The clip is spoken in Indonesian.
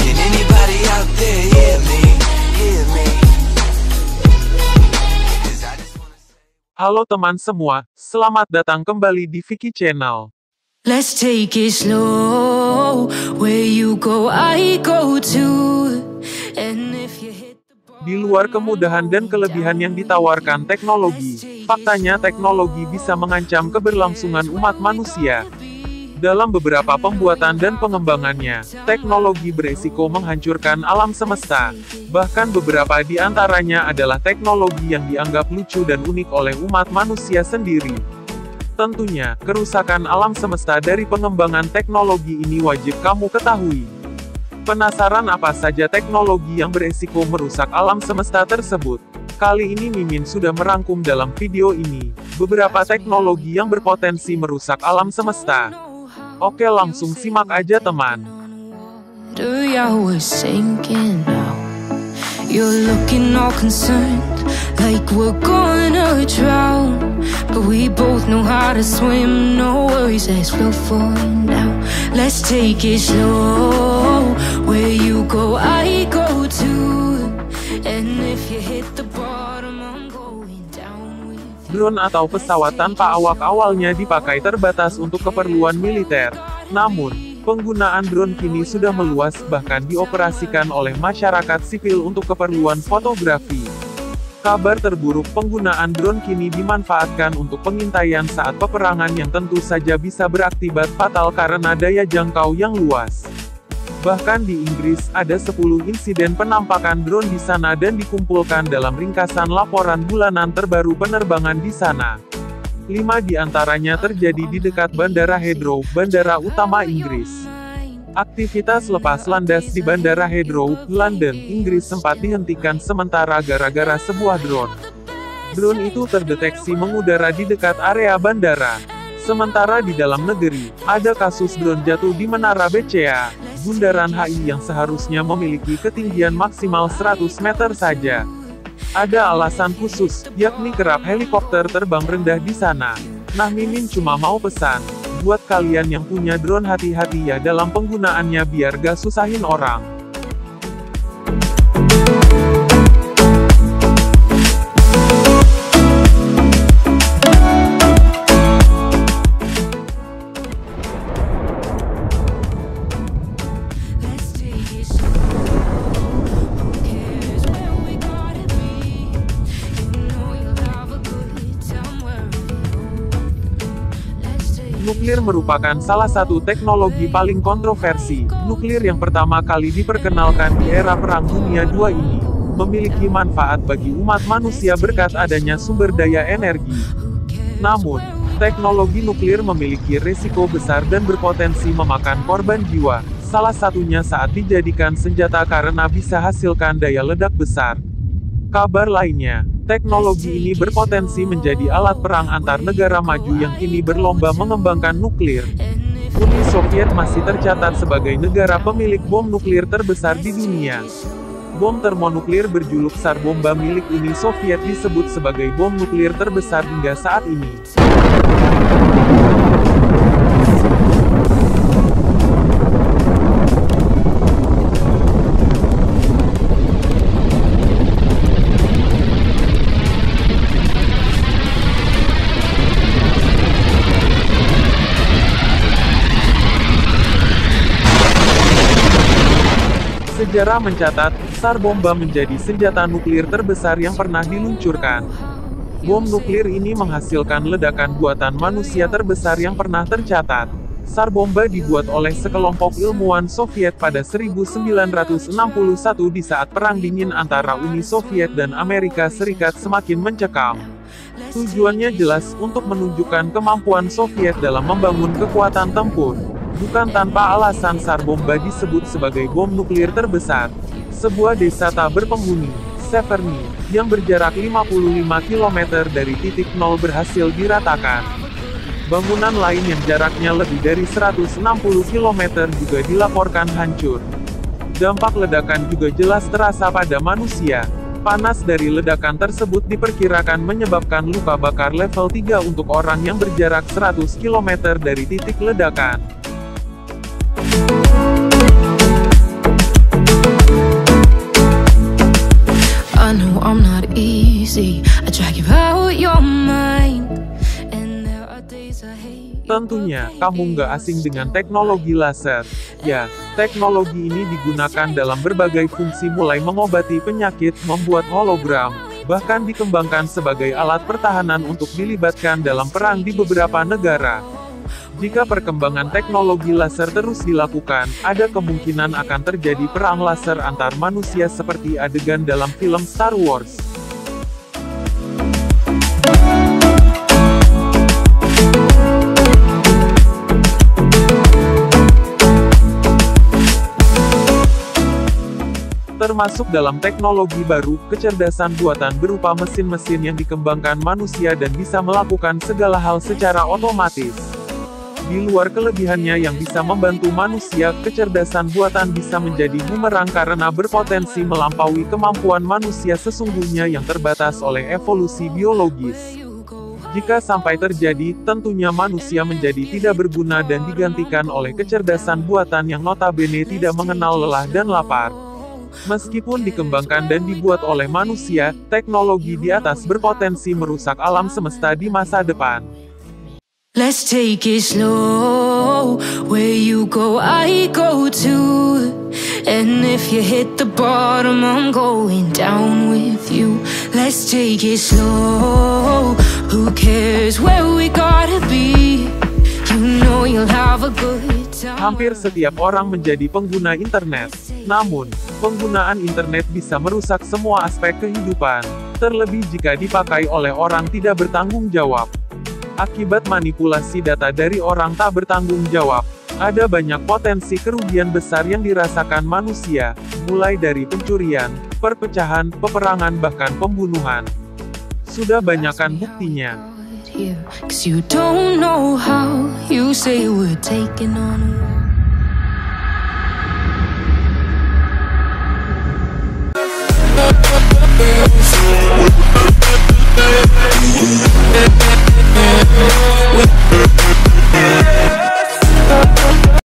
Can anybody out there hear me? Hear me? 'Cause I just wanna say. Halo teman semua, selamat datang kembali di Vicky Channel. Let's take it slow. Where you go, I go too. And if you hit the bar, Di luar kemudahan dan kelebihan yang ditawarkan teknologi, faktanya teknologi bisa mengancam keberlangsungan umat manusia. Dalam beberapa pembuatan dan pengembangannya, teknologi beresiko menghancurkan alam semesta. Bahkan beberapa di antaranya adalah teknologi yang dianggap lucu dan unik oleh umat manusia sendiri. Tentunya, kerusakan alam semesta dari pengembangan teknologi ini wajib kamu ketahui. Penasaran apa saja teknologi yang beresiko merusak alam semesta tersebut? Kali ini Mimin sudah merangkum dalam video ini, beberapa teknologi yang berpotensi merusak alam semesta. Oke, langsung simak aja teman. I was sinking now. You're looking all concerned, like we're gonna drown. But we both know how to swim, no worries, let's flow for now. Let's take it slow. Where you go, I go too. And if you hit the bottom, I'm going down with you. Drone atau pesawat tanpa awak awalnya dipakai terbatas untuk keperluan militer. Namun, penggunaan drone kini sudah meluas, bahkan dioperasikan oleh masyarakat sipil untuk keperluan fotografi. Kabar terburuk, penggunaan drone kini dimanfaatkan untuk pengintaian saat peperangan yang tentu saja bisa berakibat fatal karena daya jangkau yang luas. Bahkan di Inggris, ada 10 insiden penampakan drone di sana dan dikumpulkan dalam ringkasan laporan bulanan terbaru penerbangan di sana. 5 di antaranya terjadi di dekat Bandara Heathrow, bandara utama Inggris. Aktivitas lepas landas di Bandara Heathrow, London, Inggris sempat dihentikan sementara gara-gara sebuah drone. Drone itu terdeteksi mengudara di dekat area bandara. Sementara di dalam negeri, ada kasus drone jatuh di Menara BCA, Bundaran HI yang seharusnya memiliki ketinggian maksimal 100 meter saja. Ada alasan khusus, yakni kerap helikopter terbang rendah di sana. Nah Mimin cuma mau pesan, buat kalian yang punya drone hati-hati ya dalam penggunaannya biar gak susahin orang. Let's take it slow. Who cares where we gotta be? You know you'll have a good time wherever you go. Let's take it. Nuklir merupakan salah satu teknologi paling kontroversi. Nuklir yang pertama kali diperkenalkan di era Perang Dunia II ini, memiliki manfaat bagi umat manusia berkat adanya sumber daya energi. Namun, teknologi nuklir memiliki risiko besar dan berpotensi memakan korban jiwa, salah satunya saat dijadikan senjata karena bisa hasilkan daya ledak besar. Kabar lainnya, teknologi ini berpotensi menjadi alat perang antar negara maju yang kini berlomba mengembangkan nuklir. Uni Soviet masih tercatat sebagai negara pemilik bom nuklir terbesar di dunia. Bom termonuklir berjuluk Tsar Bomba milik Uni Soviet disebut sebagai bom nuklir terbesar hingga saat ini. Sejarah mencatat, Tsar Bomba menjadi senjata nuklir terbesar yang pernah diluncurkan. Bom nuklir ini menghasilkan ledakan buatan manusia terbesar yang pernah tercatat. Tsar Bomba dibuat oleh sekelompok ilmuwan Soviet pada 1961 di saat Perang Dingin antara Uni Soviet dan Amerika Serikat semakin mencekam. Tujuannya jelas untuk menunjukkan kemampuan Soviet dalam membangun kekuatan tempur. Bukan tanpa alasan Tsar Bomba disebut sebagai bom nuklir terbesar. Sebuah desa tak berpenghuni, Severny, yang berjarak 55 km dari titik nol berhasil diratakan. Bangunan lain yang jaraknya lebih dari 160 km juga dilaporkan hancur. Dampak ledakan juga jelas terasa pada manusia. Panas dari ledakan tersebut diperkirakan menyebabkan luka bakar level 3 untuk orang yang berjarak 100 km dari titik ledakan. Tentunya, kamu nggak asing dengan teknologi laser. Ya, teknologi ini digunakan dalam berbagai fungsi mulai mengobati penyakit, membuat hologram, bahkan dikembangkan sebagai alat pertahanan untuk dilibatkan dalam perang di beberapa negara. Jika perkembangan teknologi laser terus dilakukan, ada kemungkinan akan terjadi perang laser antar manusia seperti adegan dalam film Star Wars. Termasuk dalam teknologi baru, kecerdasan buatan berupa mesin-mesin yang dikembangkan manusia dan bisa melakukan segala hal secara otomatis. Di luar kelebihannya yang bisa membantu manusia, kecerdasan buatan bisa menjadi bumerang karena berpotensi melampaui kemampuan manusia sesungguhnya yang terbatas oleh evolusi biologis. Jika sampai terjadi, tentunya manusia menjadi tidak berguna dan digantikan oleh kecerdasan buatan yang notabene tidak mengenal lelah dan lapar. Meskipun dikembangkan dan dibuat oleh manusia, teknologi di atas berpotensi merusak alam semesta di masa depan. Let's take it slow. Where you go, I go too. And if you hit the bottom, I'm going down with you. Let's take it slow. Who cares where we gotta be? You know you'll have a good time. Hampir setiap orang menjadi pengguna internet. Namun, penggunaan internet bisa merusak semua aspek kehidupan, terlebih jika dipakai oleh orang tidak bertanggung jawab. Akibat manipulasi data dari orang tak bertanggung jawab, ada banyak potensi kerugian besar yang dirasakan manusia, mulai dari pencurian, perpecahan, peperangan bahkan pembunuhan. Sudah banyakkan buktinya. Cause you don't know how you say we're taking on a war.